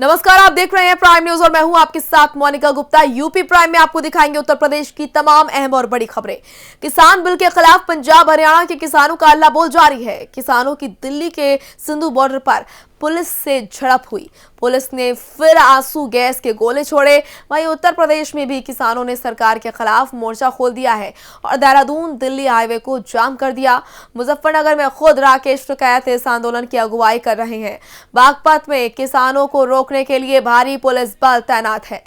नमस्कार, आप देख रहे हैं प्राइम न्यूज और मैं हूं आपके साथ मोनिका गुप्ता। यूपी प्राइम में आपको दिखाएंगे उत्तर प्रदेश की तमाम अहम और बड़ी खबरें। किसान बिल के खिलाफ पंजाब हरियाणा के किसानों का हल्ला बोल जारी है। किसानों की दिल्ली के सिंधु बॉर्डर पर पुलिस से झड़प हुई। पुलिस ने फिर आंसू गैस के गोले छोड़े। वहीं उत्तर प्रदेश में भी किसानों ने सरकार के खिलाफ मोर्चा खोल दिया है और देहरादून दिल्ली हाईवे को जाम कर दिया। मुजफ्फरनगर में खुद राकेश टिकैत इस आंदोलन की अगुवाई कर रहे हैं। बागपत में किसानों को रोकने के लिए भारी पुलिस बल तैनात है।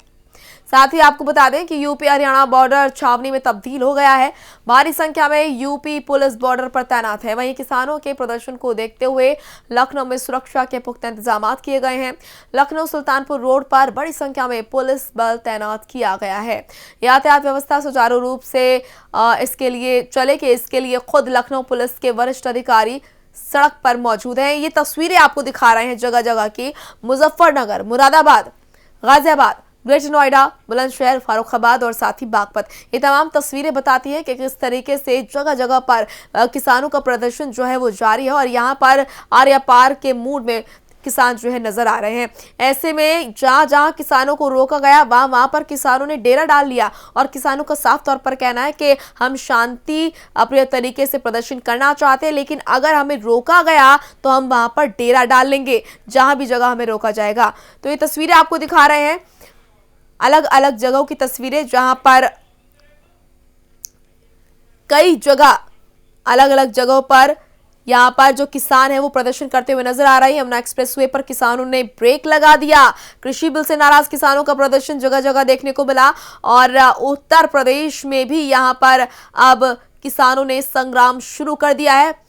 साथ ही आपको बता दें कि यूपी हरियाणा बॉर्डर छावनी में तब्दील हो गया है। भारी संख्या में यूपी पुलिस बॉर्डर पर तैनात है। वहीं किसानों के प्रदर्शन को देखते हुए लखनऊ में सुरक्षा के पुख्ता इंतजाम किए गए हैं। लखनऊ सुल्तानपुर रोड पर बड़ी संख्या में पुलिस बल तैनात किया गया है। यातायात व्यवस्था सुचारू रूप से इसके लिए खुद लखनऊ पुलिस के वरिष्ठ अधिकारी सड़क पर मौजूद हैं। ये तस्वीरें आपको दिखा रहे हैं जगह जगह की। मुजफ्फरनगर, मुरादाबाद, गाजियाबाद, ग्रेटर नोएडा, बुलंदशहर, फारुखाबाद और साथ ही बागपत, ये तमाम तस्वीरें बताती हैं कि किस तरीके से जगह जगह पर किसानों का प्रदर्शन जो है वो जारी है और यहाँ पर आर्या पार के मूड में किसान जो है नजर आ रहे हैं। ऐसे में जहां जहां किसानों को रोका गया वहां पर किसानों ने डेरा डाल लिया और किसानों का साफ तौर पर कहना है कि हम शांति प्रिय तरीके से प्रदर्शन करना चाहते हैं, लेकिन अगर हमें रोका गया तो हम वहां पर डेरा डाल लेंगे जहां भी जगह हमें रोका जाएगा। तो ये तस्वीरें आपको दिखा रहे हैं, अलग अलग जगहों की तस्वीरें जहां पर कई जगह अलग अलग जगहों पर यहां पर जो किसान है वो प्रदर्शन करते हुए नजर आ रही है। यमुना एक्सप्रेसवे पर किसानों ने ब्रेक लगा दिया। कृषि बिल से नाराज किसानों का प्रदर्शन जगह जगह देखने को मिला और उत्तर प्रदेश में भी यहां पर अब किसानों ने संग्राम शुरू कर दिया है।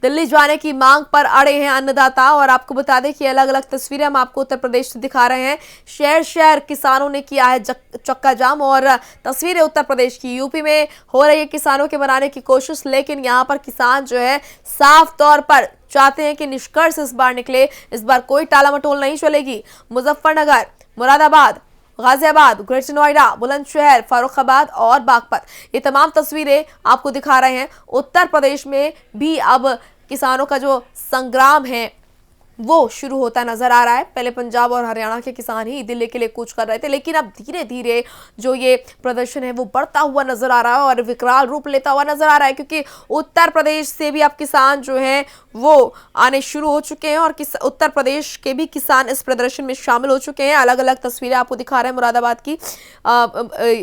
दिल्ली जाने की मांग पर अड़े हैं अन्नदाता और आपको बता दें कि अलग अलग तस्वीरें हम आपको उत्तर प्रदेश से दिखा रहे हैं। शहर शहर किसानों ने किया है चक्का जाम और तस्वीरें उत्तर प्रदेश की। यूपी में हो रही है किसानों के बनाने की कोशिश, लेकिन यहाँ पर किसान जो है साफ तौर पर चाहते हैं कि निष्कर्ष इस बार निकले। इस बार कोई टाला मटोल नहीं चलेगी। मुजफ्फरनगर, मुरादाबाद, गाजियाबाद, ग्रेटर नोएडा, बुलंदशहर, फारुखाबाद और बागपत, ये तमाम तस्वीरें आपको दिखा रहे हैं। उत्तर प्रदेश में भी अब किसानों का जो संग्राम है वो शुरू होता नजर आ रहा है। पहले पंजाब और हरियाणा के किसान ही दिल्ली के लिए कूच कर रहे थे, लेकिन अब धीरे धीरे जो ये प्रदर्शन है वो बढ़ता हुआ नजर आ रहा है और विकराल रूप लेता हुआ नजर आ रहा है, क्योंकि उत्तर प्रदेश से भी अब किसान जो हैं वो आने शुरू हो चुके हैं और उत्तर प्रदेश के भी किसान इस प्रदर्शन में शामिल हो चुके हैं। अलग अलग तस्वीरें आपको दिखा रहे हैं मुरादाबाद की,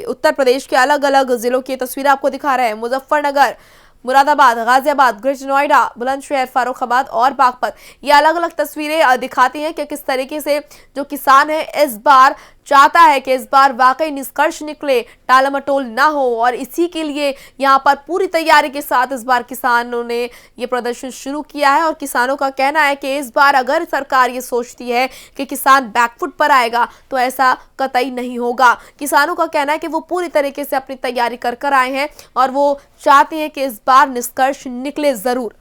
उत्तर प्रदेश के अलग अलग जिलों की तस्वीरें आपको दिखा रहे हैं। मुजफ्फरनगर, मुरादाबाद, गाजियाबाद, ग्रेटर नोएडा, बुलंदशहर, फारुखाबाद और बागपत, ये अलग अलग तस्वीरें दिखाती हैं कि किस तरीके से जो किसान है इस बार चाहता है कि इस बार वाकई निष्कर्ष निकले, टालमटोल ना हो और इसी के लिए यहाँ पर पूरी तैयारी के साथ इस बार किसानों ने ये प्रदर्शन शुरू किया है। और किसानों का कहना है कि इस बार अगर सरकार ये सोचती है कि किसान बैकफुट पर आएगा तो ऐसा कतई नहीं होगा। किसानों का कहना है कि वो पूरी तरीके से अपनी तैयारी कर आए हैं और वो चाहते हैं कि इस बार निष्कर्ष निकले जरूर।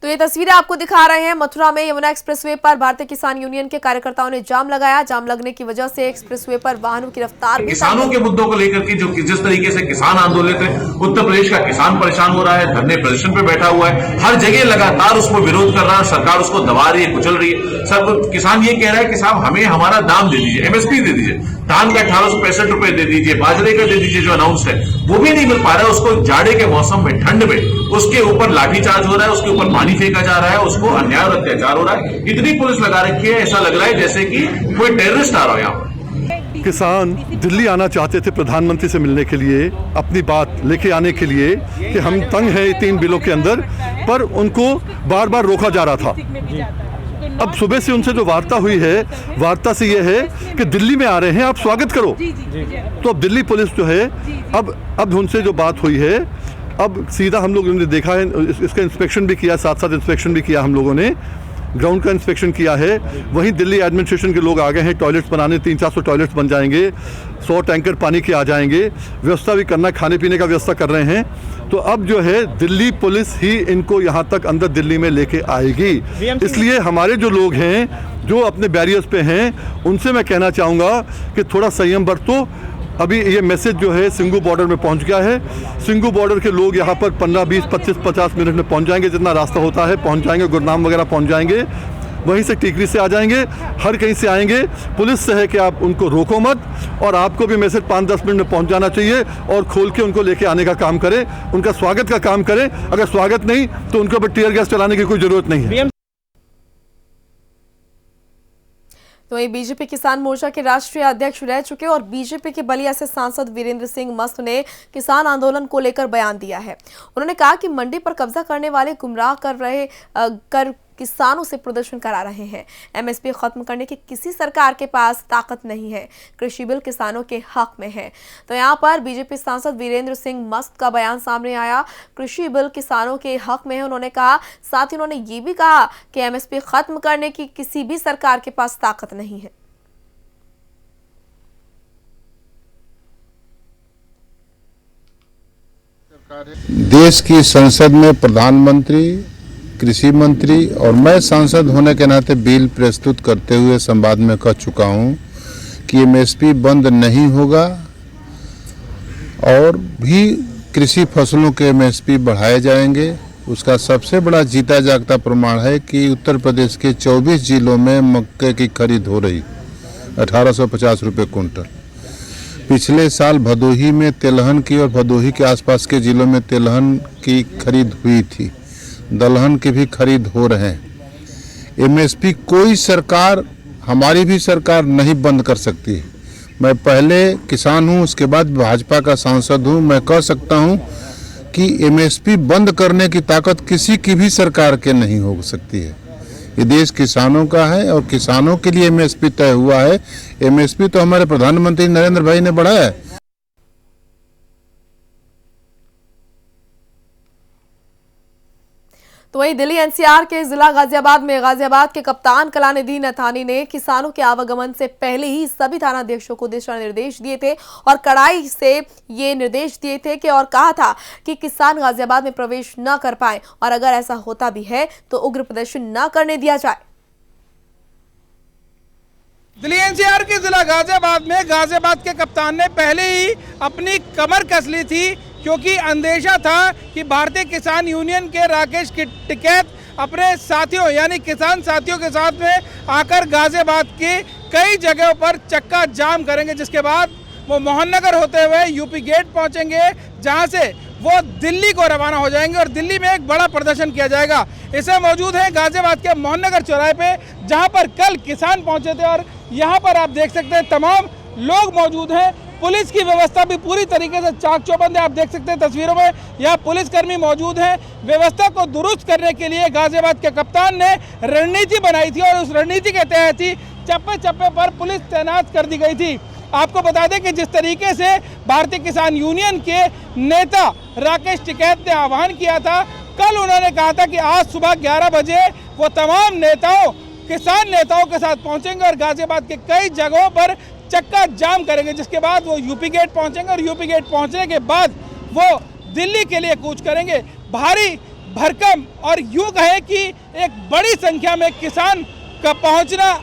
तो ये तस्वीरें आपको दिखा रहे हैं मथुरा में यमुना एक्सप्रेसवे पर भारतीय किसान यूनियन के कार्यकर्ताओं ने जाम लगाया। जाम लगने की वजह से एक्सप्रेसवे पर वाहनों की रफ्तार किसानों के मुद्दों को लेकर के जिस तरीके से किसान आंदोलित है, उत्तर प्रदेश का किसान परेशान हो रहा है, धरने प्रदर्शन पे बैठा हुआ है, हर जगह लगातार उसको विरोध कर रहा है, सरकार उसको दबा रही है, कुचल रही है। सब किसान ये कह रहा है कि साहब हमें हमारा दाम दे दीजिए, एमएसपी दे दीजिए, धान का 1865 रुपए दे दीजिए, बाजरे का दे दीजिए, जो अनाउंस है वो भी नहीं मिल पा रहा है। उसको जाड़े के मौसम में, ठंड में उसके ऊपर लाठीचार्ज हो रहा है, उसके ऊपर पानी फेंका जा रहा है, उसको अन्याय और अत्याचार हो रहा है। इतनी पुलिस लगा रखी है, ऐसा लग रहा है जैसे कि कोई टेररिस्ट आ रहा है यहाँ पर। किसान दिल्ली आना चाहते थे प्रधानमंत्री से मिलने के लिए, अपनी बात लेके आने के लिए कि हम तंग हैं 3 बिलों के अंदर, पर उनको बार बार रोका जा रहा था। अब सुबह से उनसे जो वार्ता हुई है, वार्ता से ये है कि दिल्ली में आ रहे हैं, आप स्वागत करो। तो अब दिल्ली पुलिस जो है, अब उनसे जो बात हुई है, अब सीधा हम लोग ने देखा है, इसका इंस्पेक्शन भी किया, साथ साथ इंस्पेक्शन भी किया, हम लोगों ने ग्राउंड का इंस्पेक्शन किया है। वहीं दिल्ली एडमिनिस्ट्रेशन के लोग आ गए हैं टॉयलेट्स बनाने, 300-400 टॉयलेट्स बन जाएंगे, 100 टैंकर पानी के आ जाएंगे, व्यवस्था भी करना, खाने पीने का व्यवस्था कर रहे हैं। तो अब जो है दिल्ली पुलिस ही इनको यहाँ तक अंदर दिल्ली में लेके आएगी। इसलिए हमारे जो लोग हैं जो अपने बैरियर्स पे हैं उनसे मैं कहना चाहूँगा कि थोड़ा संयम बरतो। अभी ये मैसेज जो है सिंघू बॉर्डर में पहुंच गया है। सिंघू बॉर्डर के लोग यहाँ पर 15, 20, 25, 50 मिनट में पहुंच जाएंगे, जितना रास्ता होता है पहुंच जाएंगे, गुरनाम वगैरह पहुंच जाएंगे। वहीं से टीकरी से आ जाएंगे, हर कहीं से आएंगे। पुलिस से है कि आप उनको रोको मत, और आपको भी मैसेज 5-10 मिनट में पहुंच जाना चाहिए और खोल के उनको लेके आने का काम करें, उनका स्वागत का काम करें। अगर स्वागत नहीं तो उनके ऊपर टीयर गैस चलाने की कोई जरूरत नहीं है। तो वहीं बीजेपी किसान मोर्चा के राष्ट्रीय अध्यक्ष रह चुके और बीजेपी के बलिया से सांसद वीरेंद्र सिंह मस्त ने किसान आंदोलन को लेकर बयान दिया है। उन्होंने कहा कि मंडी पर कब्जा करने वाले गुमराह कर किसानों से प्रदर्शन करा रहे हैं। एमएसपी खत्म करने की किसी सरकार के पास ताकत नहीं है। कृषि बिल किसानों के हक में है। तो यहाँ पर बीजेपी सांसद वीरेंद्र सिंह मस्त का बयान सामने आया। कृषि बिल किसानों के हक में है, उन्होंने कहा। साथ ही उन्होंने ये भी कहा कि एमएसपी खत्म करने की किसी भी सरकार के पास ताकत नहीं है। देश की संसद में प्रधानमंत्री, कृषि मंत्री और मैं सांसद होने के नाते बिल प्रस्तुत करते हुए संवाद में कह चुका हूं कि एमएसपी बंद नहीं होगा और भी कृषि फसलों के एमएसपी बढ़ाए जाएंगे। उसका सबसे बड़ा जीता जागता प्रमाण है कि उत्तर प्रदेश के 24 जिलों में मक्के की खरीद हो रही, 1850 रुपये कुंटल। पिछले साल भदोही में तेलहन की और भदोही के आसपास के जिलों में तेलहन की खरीद हुई थी, दलहन की भी खरीद हो रहे हैं। एमएसपी कोई सरकार, हमारी भी सरकार नहीं बंद कर सकती है। मैं पहले किसान हूं, उसके बाद भाजपा का सांसद हूं। मैं कह सकता हूं कि एमएसपी बंद करने की ताकत किसी की भी सरकार के नहीं हो सकती है। ये देश किसानों का है और किसानों के लिए एमएसपी तय हुआ है। एमएसपी तो हमारे प्रधानमंत्री नरेंद्र भाई ने बढ़ाया है। तो वहीं दिल्ली एनसीआर के जिला गाजियाबाद में गाजियाबाद के कप्तान कलानिधि नथानी ने किसानों के आवागमन से पहले ही सभी थानाध्यक्षों को दिशा निर्देश दिए थे और कड़ाई से ये निर्देश दिए थे कि और कहा था कि किसान गाजियाबाद में प्रवेश न कर पाए और अगर ऐसा होता भी है तो उग्र प्रदर्शन न करने दिया जाए। दिल्ली एनसीआर के जिला गाजियाबाद में गाजियाबाद के कप्तान ने पहले ही अपनी कमर कस ली थी, क्योंकि अंदेशा था कि भारतीय किसान यूनियन के राकेश टिकैत अपने साथियों यानी किसान साथियों के साथ में आकर गाजियाबाद के कई जगहों पर चक्का जाम करेंगे, जिसके बाद वो मोहननगर होते हुए यूपी गेट पहुंचेंगे, जहां से वो दिल्ली को रवाना हो जाएंगे और दिल्ली में एक बड़ा प्रदर्शन किया जाएगा। इसे मौजूद है गाजियाबाद के मोहननगर चौराहे पे, जहां पर कल किसान पहुंचे थे और यहां पर आप देख सकते हैं तमाम लोग मौजूद हैं। पुलिस की व्यवस्था भी पूरी तरीके से चाक चौबंद है। आप देख सकते हैं तस्वीरों में यहाँ पुलिसकर्मी मौजूद हैं। व्यवस्था को दुरुस्त करने के लिए गाजियाबाद के कप्तान ने रणनीति बनाई थी और उस रणनीति के तहत ही चप्पे चप्पे पर पुलिस तैनात कर दी गई थी। आपको बता दें कि जिस तरीके से भारतीय किसान यूनियन के नेता राकेश टिकैत ने आह्वान किया था, कल उन्होंने कहा था कि आज सुबह 11 बजे वो तमाम नेताओं, किसान नेताओं के साथ पहुंचेंगे और गाजियाबाद के कई जगहों पर चक्का जाम करेंगे, जिसके बाद वो यूपी गेट पहुंचेंगे और यूपी गेट पहुंचने के बाद वो दिल्ली के लिए कूच करेंगे। भारी भरकम और यूं कहे कि एक बड़ी संख्या में किसान का पहुंचना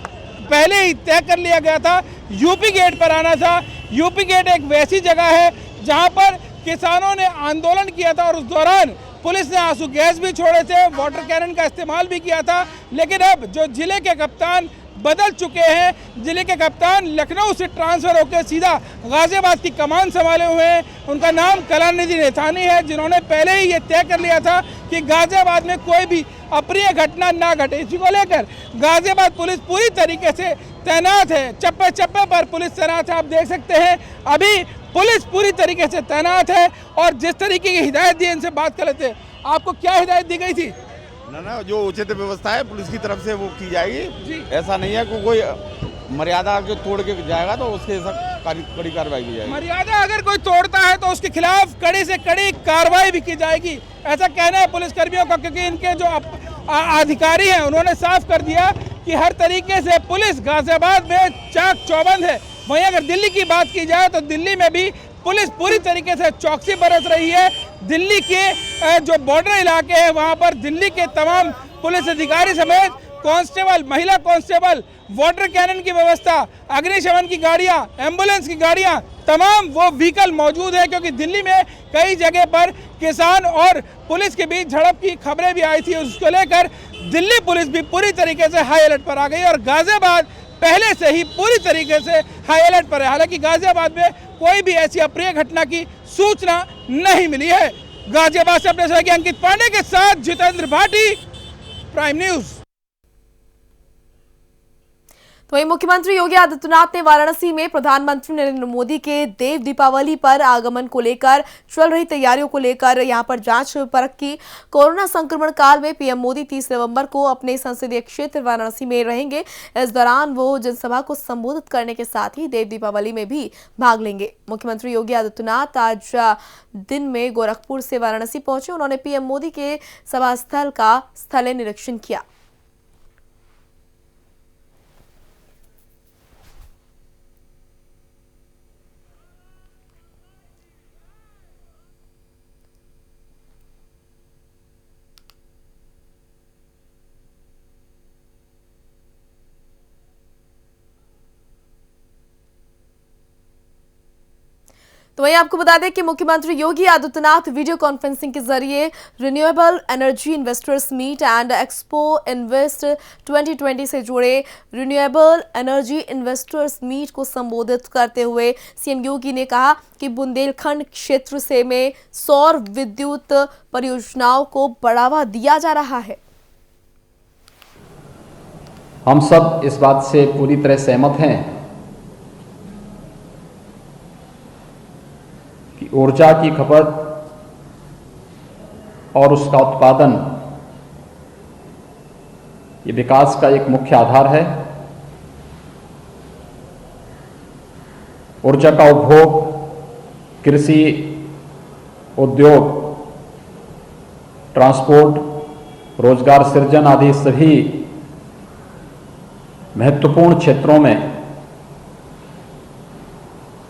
पहले ही तय कर लिया गया था। यूपी गेट पर आना था। यूपी गेट एक वैसी जगह है जहां पर किसानों ने आंदोलन किया था और उस दौरान पुलिस ने आंसू गैस भी छोड़े थे, वाटर कैनन का इस्तेमाल भी किया था। लेकिन अब जो जिले के कप्तान बदल चुके हैं, जिले के कप्तान लखनऊ से ट्रांसफर होकर सीधा गाजियाबाद की कमान संभाले हुए हैं। उनका नाम कलानिधि नथानी है, जिन्होंने पहले ही ये तय कर लिया था कि गाजियाबाद में कोई भी अप्रिय घटना ना घटे। इसी को लेकर गाजियाबाद पुलिस पूरी तरीके से तैनात है। चप्पे चप्पे पर पुलिस तैनात है। आप देख सकते हैं अभी पुलिस पूरी तरीके से तैनात है और जिस तरीके की हिदायत दी, इनसे बात कर लेते हैं। आपको क्या हिदायत दी गई थी? ना जो उचित व्यवस्था है पुलिस की तरफ से वो की जाएगी। ऐसा नहीं है कि कोई मर्यादा के तोड़ के जाएगा तो उसके कड़ी कार्रवाई की जाएगी। मर्यादा अगर कोई तोड़ता है तो उसके खिलाफ कड़ी से कड़ी कार्रवाई भी की जाएगी, ऐसा कहना है पुलिस कर्मियों का। क्योंकि इनके जो अधिकारी हैं उन्होंने साफ कर दिया कि हर तरीके से पुलिस गाजियाबाद में चाक चौबंद है। वहीं अगर दिल्ली की बात की जाए तो दिल्ली में भी पुलिस पूरी तरीके से चौकसी बरत रही है। दिल्ली के जो बॉर्डर इलाके हैं वहां पर दिल्ली के तमाम पुलिस अधिकारी समेत कांस्टेबल, महिला कांस्टेबल, वाटर कैनन की व्यवस्था, अग्निशमन की गाड़ियां, एम्बुलेंस की गाड़ियां, तमाम वो व्हीकल मौजूद है। क्योंकि दिल्ली में कई जगह पर किसान और पुलिस के बीच झड़प की खबरें भी आई थी। उसको लेकर दिल्ली पुलिस भी पूरी तरीके से हाई अलर्ट पर आ गई और गाजियाबाद पहले से ही पूरी तरीके से हाई अलर्ट पर है। हालांकि गाजियाबाद में कोई भी ऐसी अप्रिय घटना की सूचना नहीं मिली है। गाजियाबाद से अपने सहयोगी अंकित पांडे के साथ जितेंद्र भाटी, प्राइम न्यूज। तो वहीं मुख्यमंत्री योगी आदित्यनाथ ने वाराणसी में प्रधानमंत्री नरेंद्र मोदी के देव दीपावली पर आगमन को लेकर चल रही तैयारियों को लेकर यहां पर जांच परख की। कोरोना संक्रमण काल में पीएम मोदी 30 नवंबर को अपने संसदीय क्षेत्र वाराणसी में रहेंगे। इस दौरान वो जनसभा को संबोधित करने के साथ ही देव दीपावली में भी भाग लेंगे। मुख्यमंत्री योगी आदित्यनाथ आज दिन में गोरखपुर से वाराणसी पहुंचे। उन्होंने पीएम मोदी के सभा स्थल का स्थलीय निरीक्षण किया। तो वहीं आपको बता दें कि मुख्यमंत्री योगी आदित्यनाथ वीडियो कॉन्फ्रेंसिंग के जरिए renewable energy investors meet and expo invest 2020 से जुड़े रिन्यूएबल एनर्जी इन्वेस्टर्स मीट को संबोधित करते हुए सीएम योगी ने कहा कि बुंदेलखंड क्षेत्र से में सौर विद्युत परियोजनाओं को बढ़ावा दिया जा रहा है। हम सब इस बात से पूरी तरह सहमत हैं कि ऊर्जा की खपत और उसका उत्पादन ये विकास का एक मुख्य आधार है। ऊर्जा का उपभोग कृषि, उद्योग, ट्रांसपोर्ट, रोजगार सृजन आदि सभी महत्वपूर्ण क्षेत्रों में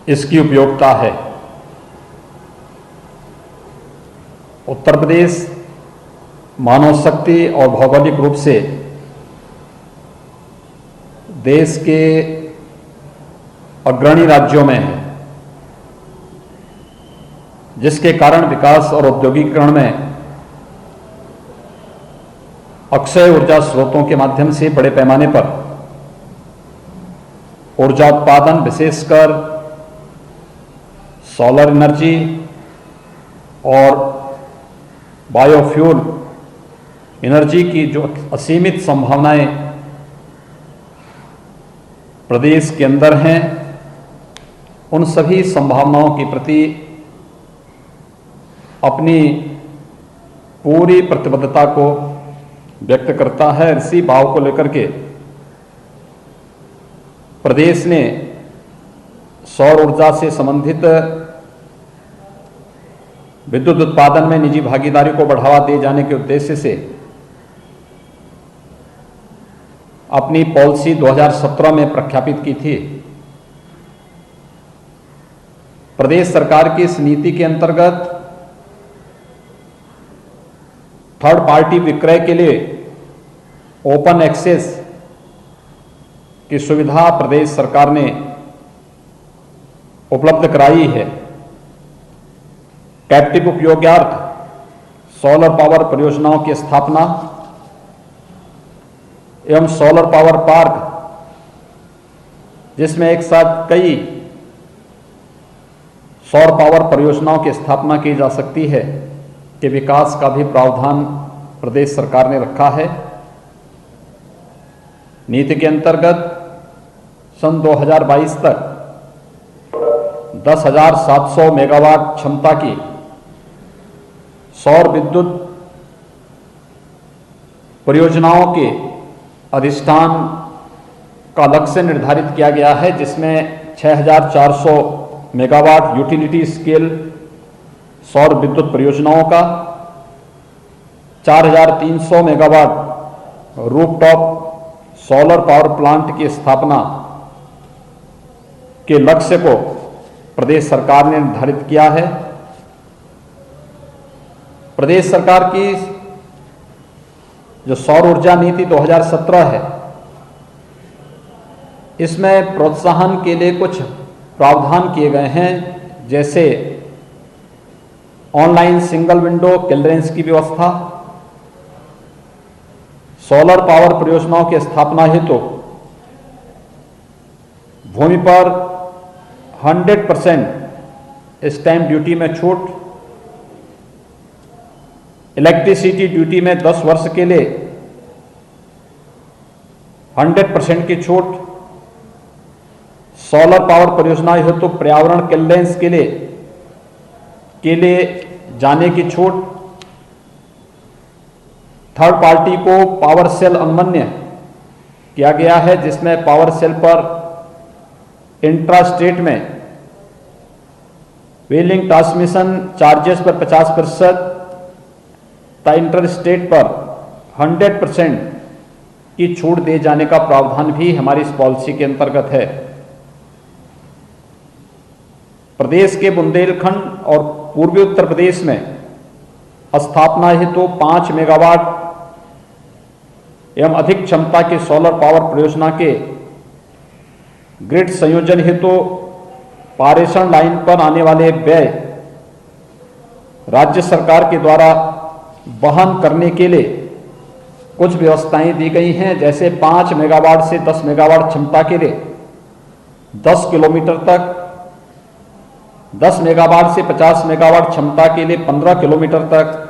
इसकी उपयोगिता है। उत्तर प्रदेश मानव शक्ति और भौगोलिक रूप से देश के अग्रणी राज्यों में है, जिसके कारण विकास और औद्योगिकीकरण में अक्षय ऊर्जा स्रोतों के माध्यम से बड़े पैमाने पर ऊर्जा उत्पादन, विशेषकर सोलर एनर्जी और बायोफ्यूल एनर्जी की जो असीमित संभावनाएं प्रदेश के अंदर हैं, उन सभी संभावनाओं के प्रति अपनी पूरी प्रतिबद्धता को व्यक्त करता है। इसी भाव को लेकर के प्रदेश ने सौर ऊर्जा से संबंधित विद्युत उत्पादन में निजी भागीदारी को बढ़ावा दिए जाने के उद्देश्य से अपनी पॉलिसी 2017 में प्रख्यापित की थी। प्रदेश सरकार की इस नीति के अंतर्गत थर्ड पार्टी विक्रय के लिए ओपन एक्सेस की सुविधा प्रदेश सरकार ने उपलब्ध कराई है। कैप्टिव उपयोगार्थ सोलर पावर परियोजनाओं की स्थापना एवं सोलर पावर पार्क, जिसमें एक साथ कई सौर पावर परियोजनाओं की स्थापना की जा सकती है, के विकास का भी प्रावधान प्रदेश सरकार ने रखा है। नीति के अंतर्गत सन 2022 तक 10,700 मेगावाट क्षमता की सौर विद्युत परियोजनाओं के अधिष्ठान का लक्ष्य निर्धारित किया गया है, जिसमें 6,400 मेगावाट यूटिलिटी स्केल सौर विद्युत परियोजनाओं का, 4,300 megawatt rooftop solar power plant की स्थापना के लक्ष्य को प्रदेश सरकार ने निर्धारित किया है। प्रदेश सरकार की जो सौर ऊर्जा नीति 2017 है, इसमें प्रोत्साहन के लिए कुछ प्रावधान किए गए हैं, जैसे ऑनलाइन सिंगल विंडो क्लियरेंस की व्यवस्था, सोलर पावर परियोजनाओं की स्थापना हेतु भूमि पर 100% स्टैंप ड्यूटी में छूट, इलेक्ट्रिसिटी ड्यूटी में 10 वर्ष के लिए 100% की छूट, सोलर पावर परियोजनाएं हेतु पर्यावरण क्लियरेंस के लिए जाने की छूट, थर्ड पार्टी को पावर सेल अनुमन्य किया गया है, जिसमें पावर सेल पर इंट्रा स्टेट में व्हीलिंग ट्रांसमिशन चार्जेस पर 50% तथा इंटर स्टेट पर 100% की छूट दिए जाने का प्रावधान भी हमारी इस पॉलिसी के अंतर्गत है। प्रदेश के बुंदेलखंड और पूर्वी उत्तर प्रदेश में स्थापना हेतु 5 मेगावाट एवं अधिक क्षमता की सोलर पावर परियोजना के ग्रिड संयोजन हेतु पारेषण लाइन पर आने वाले व्यय राज्य सरकार के द्वारा वहन करने के लिए कुछ व्यवस्थाएं दी गई हैं, जैसे 5 मेगावाट से 10 मेगावाट क्षमता के लिए 10 किलोमीटर तक, 10 मेगावाट से 50 मेगावाट क्षमता के लिए 15 किलोमीटर तक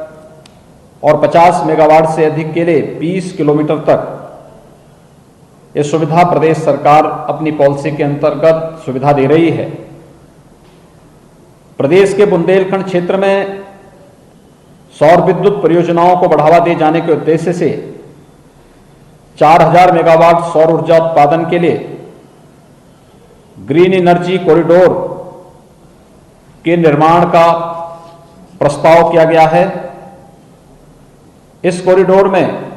और 50 मेगावाट से अधिक के लिए 20 किलोमीटर तक। ये सुविधा प्रदेश सरकार अपनी पॉलिसी के अंतर्गत सुविधा दे रही है। प्रदेश के बुंदेलखंड क्षेत्र में सौर विद्युत परियोजनाओं को बढ़ावा दिए जाने के उद्देश्य से 4000 मेगावाट सौर ऊर्जा उत्पादन के लिए ग्रीन एनर्जी कॉरिडोर के निर्माण का प्रस्ताव किया गया है। इस कॉरिडोर में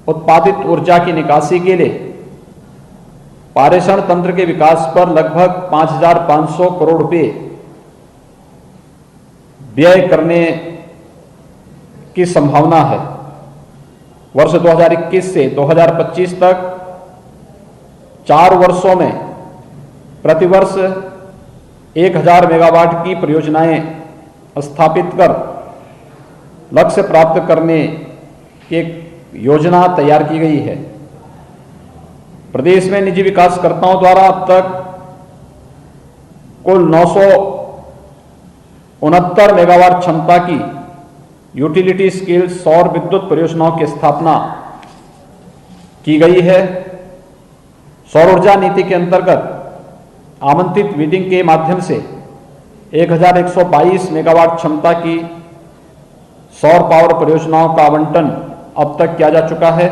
उत्पादित ऊर्जा की निकासी के लिए पारेषण तंत्र के विकास पर लगभग 5500 करोड़ रुपए व्यय करने की संभावना है। वर्ष 2021 से 2025 तक 4 वर्षों में प्रतिवर्ष 1000 मेगावाट की परियोजनाएं स्थापित कर लक्ष्य प्राप्त करने की योजना तैयार की गई है। प्रदेश में निजी विकासकर्ताओं द्वारा अब तक कुल 969 मेगावाट क्षमता की यूटिलिटी स्केल सौर विद्युत परियोजनाओं की स्थापना की गई है। सौर ऊर्जा नीति के अंतर्गत आमंत्रित बिडिंग के माध्यम से 1122 मेगावाट क्षमता की सौर पावर परियोजनाओं का आवंटन अब तक किया जा चुका है।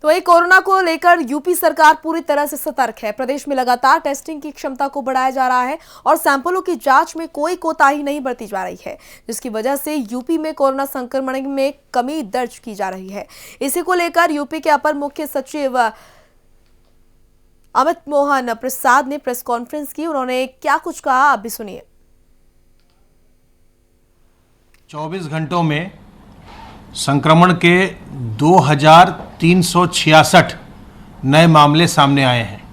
तो वही कोरोना को लेकर यूपी सरकार पूरी तरह से सतर्क है। प्रदेश में लगातार टेस्टिंग की क्षमता को बढ़ाया जा रहा है और सैंपलों की जांच में कोई कोताही नहीं बरती जा रही है, जिसकी वजह से यूपी में कोरोना संक्रमण में कमी दर्ज की जा रही है। इसी को लेकर यूपी के अपर मुख्य सचिव अमित मोहन प्रसाद ने प्रेस कॉन्फ्रेंस की। उन्होंने क्या कुछ कहा, आप भी सुनिए। 24 घंटों में संक्रमण के 2366 नए मामले सामने आए हैं।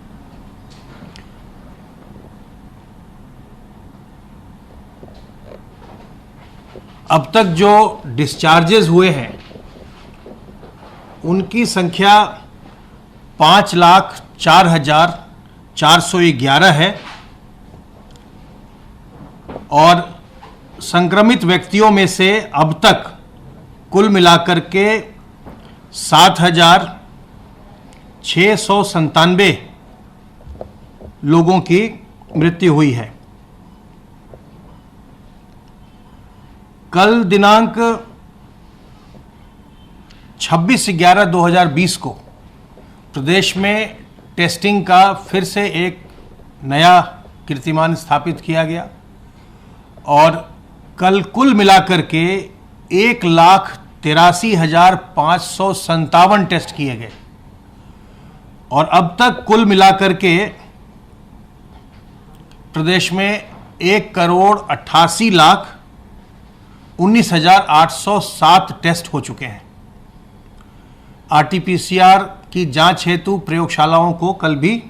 अब तक जो डिस्चार्जेस हुए हैं उनकी संख्या 5,04,411 है और संक्रमित व्यक्तियों में से अब तक कुल मिलाकर के 7,697 लोगों की मृत्यु हुई है। कल दिनांक 26/11/2020 को प्रदेश में टेस्टिंग का फिर से एक नया कीर्तिमान स्थापित किया गया और कल कुल मिलाकर के 1,83,557 टेस्ट किए गए और अब तक कुल मिलाकर के प्रदेश में 1,88,19,807 टेस्ट हो चुके हैं। RT-PCR की जांच हेतु प्रयोगशालाओं को कल भी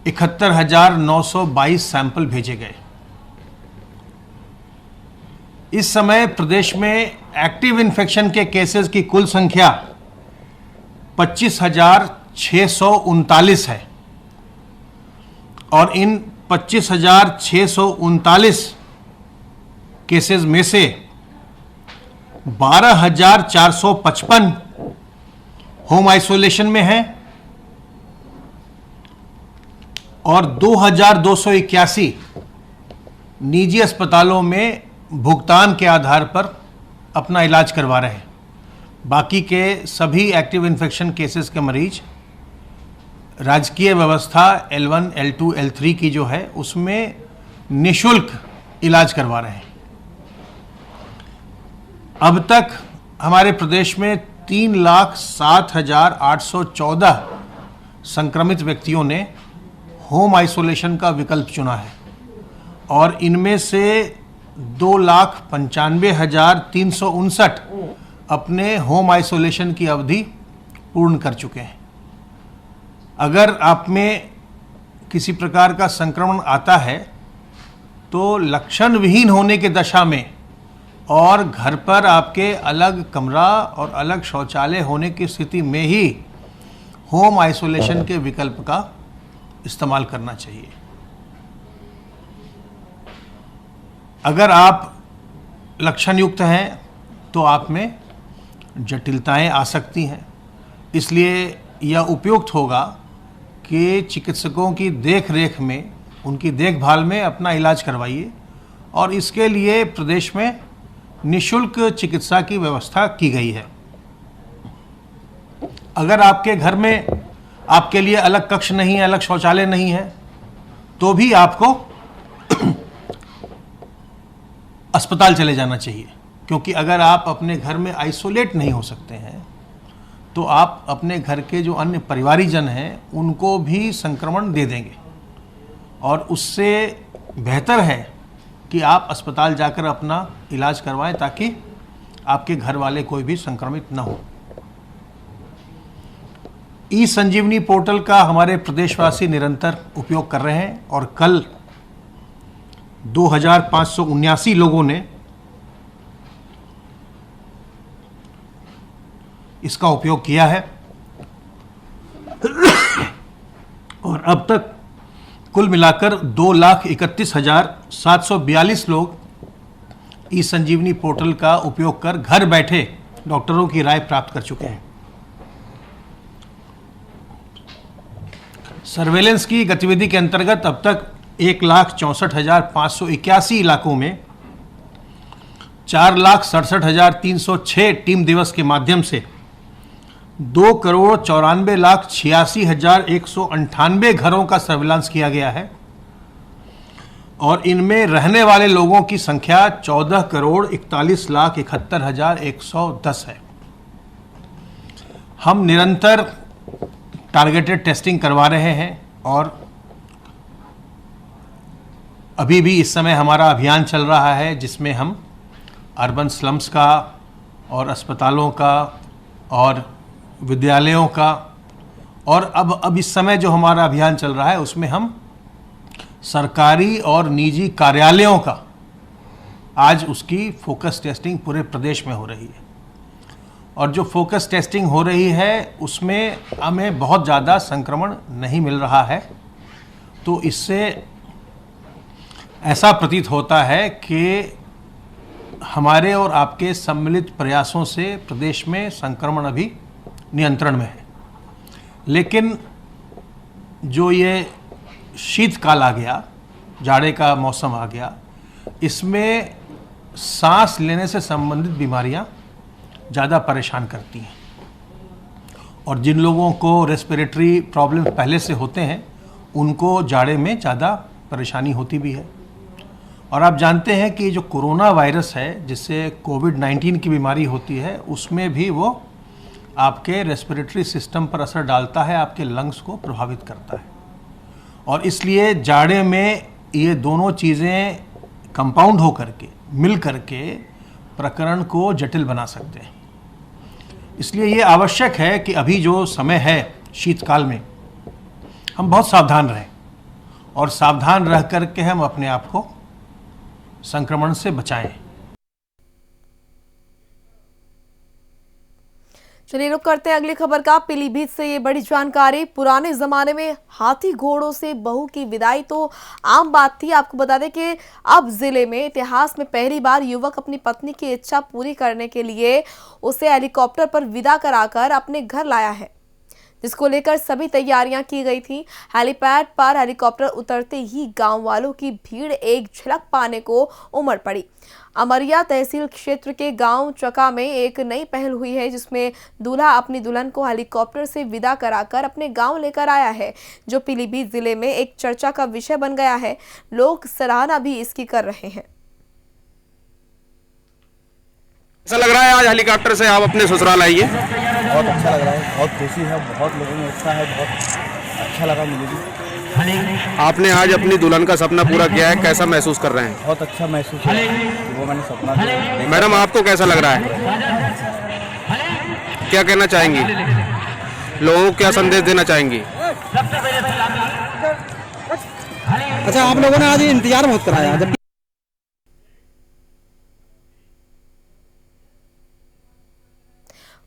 71,922 सैंपल भेजे गए। इस समय प्रदेश में एक्टिव इन्फेक्शन के केसेस की कुल संख्या 25,639 है और इन 25,639 केसेस में से 12,455 होम आइसोलेशन में हैं और 2,281 निजी अस्पतालों में भुगतान के आधार पर अपना इलाज करवा रहे हैं। बाकी के सभी एक्टिव इन्फेक्शन केसेस के मरीज राजकीय व्यवस्था L1, L2, L3 की जो है उसमें निःशुल्क इलाज करवा रहे हैं। अब तक हमारे प्रदेश में 3,07,814 संक्रमित व्यक्तियों ने होम आइसोलेशन का विकल्प चुना है और इनमें से 2,95,359 अपने होम आइसोलेशन की अवधि पूर्ण कर चुके हैं। अगर आप में किसी प्रकार का संक्रमण आता है तो लक्षण विहीन होने की दशा में और घर पर आपके अलग कमरा और अलग शौचालय होने की स्थिति में ही होम आइसोलेशन के विकल्प का इस्तेमाल करना चाहिए। अगर आप लक्षण युक्त हैं तो आप में जटिलताएं आ सकती हैं, इसलिए यह उपयुक्त होगा कि चिकित्सकों की देख रेख में, उनकी देखभाल में अपना इलाज करवाइए और इसके लिए प्रदेश में निःशुल्क चिकित्सा की व्यवस्था की गई है। अगर आपके घर में आपके लिए अलग कक्ष नहीं है, अलग शौचालय नहीं है, तो भी आपको अस्पताल चले जाना चाहिए, क्योंकि अगर आप अपने घर में आइसोलेट नहीं हो सकते हैं तो आप अपने घर के जो अन्य परिवारीजन हैं उनको भी संक्रमण दे देंगे और उससे बेहतर है कि आप अस्पताल जाकर अपना इलाज करवाएं ताकि आपके घर वाले कोई भी संक्रमित न हो। ई संजीवनी पोर्टल का हमारे प्रदेशवासी निरंतर उपयोग कर रहे हैं और कल 2,579 लोगों ने इसका उपयोग किया है और अब तक कुल मिलाकर 2,31,742 लोग ई संजीवनी पोर्टल का उपयोग कर घर बैठे डॉक्टरों की राय प्राप्त कर चुके हैं। सर्वेलेंस की गतिविधि के अंतर्गत अब तक 1,64,581 इलाकों में 4,67,306 टीम दिवस के माध्यम से 2,94,86,198 घरों का सर्विलांस किया गया है और इनमें रहने वाले लोगों की संख्या 14,41,71,110 है। हम निरंतर टारगेटेड टेस्टिंग करवा रहे हैं और अभी भी इस समय हमारा अभियान चल रहा है जिसमें हम अर्बन स्लम्स का और अस्पतालों का और विद्यालयों का और अब इस समय जो हमारा अभियान चल रहा है उसमें हम सरकारी और निजी कार्यालयों का आज उसकी फोकस टेस्टिंग पूरे प्रदेश में हो रही है और जो फोकस टेस्टिंग हो रही है उसमें हमें बहुत ज़्यादा संक्रमण नहीं मिल रहा है। तो इससे ऐसा प्रतीत होता है कि हमारे और आपके सम्मिलित प्रयासों से प्रदेश में संक्रमण अभी नियंत्रण में है। लेकिन जो ये शीतकाल आ गया, जाड़े का मौसम आ गया, इसमें सांस लेने से संबंधित बीमारियां ज़्यादा परेशान करती हैं और जिन लोगों को रेस्पिरेटरी प्रॉब्लम पहले से होते हैं उनको जाड़े में ज़्यादा परेशानी होती भी है। और आप जानते हैं कि जो कोरोना वायरस है जिससे कोविड-19 की बीमारी होती है उसमें भी वो आपके रेस्पिरेटरी सिस्टम पर असर डालता है, आपके लंग्स को प्रभावित करता है और इसलिए जाड़े में ये दोनों चीज़ें कंपाउंड हो करके मिल करके प्रकरण को जटिल बना सकते हैं। इसलिए ये आवश्यक है कि अभी जो समय है शीतकाल में हम बहुत सावधान रहें और सावधान रह करके हम अपने आप को संक्रमण से बचाएं। चलिए रुक करते हैं अगली खबर का। पीलीभीत से ये बड़ी जानकारी। पुराने जमाने में हाथी घोड़ों से बहू की विदाई तो आम बात थी। आपको बता दें कि अब जिले में इतिहास में पहली बार युवक अपनी पत्नी की इच्छा पूरी करने के लिए उसे हेलीकॉप्टर पर विदा कराकर अपने घर लाया है, जिसको लेकर सभी तैयारियां की गई थी। हेलीपैड पर हेलीकॉप्टर उतरते ही गांव वालों की भीड़ एक झलक पाने को उमड़ पड़ी। अमरिया तहसील क्षेत्र के गांव चका में एक नई पहल हुई है, जिसमें दूल्हा अपनी दुल्हन को हेलीकॉप्टर से विदा कराकर अपने गांव लेकर आया है, जो पीलीभीत जिले में एक चर्चा का विषय बन गया है। लोग सराहना भी इसकी कर रहे हैं। ऐसा लग रहा है आज हेलीकॉप्टर से आप अपने ससुराल आइए? बहुत अच्छा लग रहा है, बहुत खुशी है, बहुत लोगों में उत्साह है, बहुत अच्छा लगा मुझे भी। आपने आज अपनी दुल्हन का सपना पूरा किया है, कैसा महसूस कर रहे हैं? बहुत अच्छा महसूस है, वो मैंने सपना देखा। मैडम आपको कैसा लग रहा है? क्या कहना चाहेंगी? लोगों को क्या संदेश देना चाहेंगी? अच्छा, आप लोगों ने आज इंतजार बहुत कराया। जब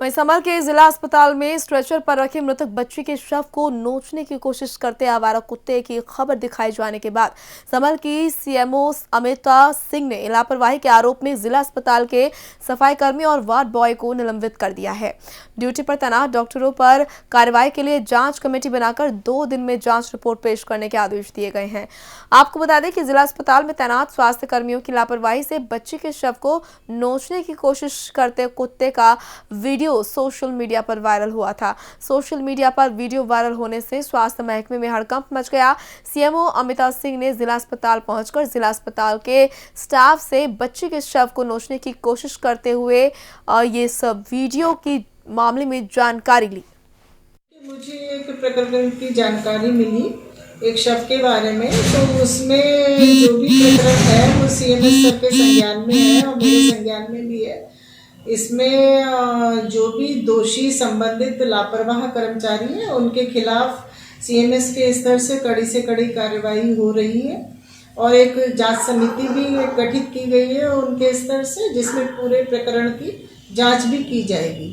वहीं संभल के जिला अस्पताल में स्ट्रेचर पर रखे मृतक बच्ची के शव को नोचने की कोशिश करते आवारा कुत्ते की खबर दिखाए जाने के बाद संभल की सीएमओ अमिता सिंह ने लापरवाही के आरोप में जिला अस्पताल के सफाई कर्मी और वार्ड बॉय को निलंबित कर दिया है। ड्यूटी पर तैनात डॉक्टरों पर कार्रवाई के लिए जांच कमेटी बनाकर 2 दिन में जांच रिपोर्ट पेश करने के आदेश दिए गए हैं। आपको बता दें कि जिला अस्पताल में तैनात स्वास्थ्य कर्मियों की लापरवाही से बच्ची के शव को नोचने की कोशिश करते कुत्ते का वीडियो सोशल मीडिया पर वायरल हुआ था। सोशल मीडिया पर वीडियो वायरल होने से स्वास्थ्य महकमे में हड़कंप मच गया। सीएमओ अमिता सिंह ने जिला अस्पताल पहुंचकर जिला अस्पताल के स्टाफ से बच्ची के शव को नोचने की कोशिश करते हुए ये सब वीडियो की मामले में जानकारी ली। मुझे एक प्रकरण की जानकारी मिली एक शव के बारे में, तो उसमें जो भी प्रकरण है वो सीएमएस सर के संज्ञान में है और मेरे संज्ञान में भी है। इसमें जो भी दोषी संबंधित लापरवाह कर्मचारी हैं उनके खिलाफ सीएमएस के स्तर से कड़ी कार्रवाई हो रही है और एक जांच समिति भी गठित की गई है उनके स्तर से, जिसमें पूरे प्रकरण की जांच भी की जाएगी।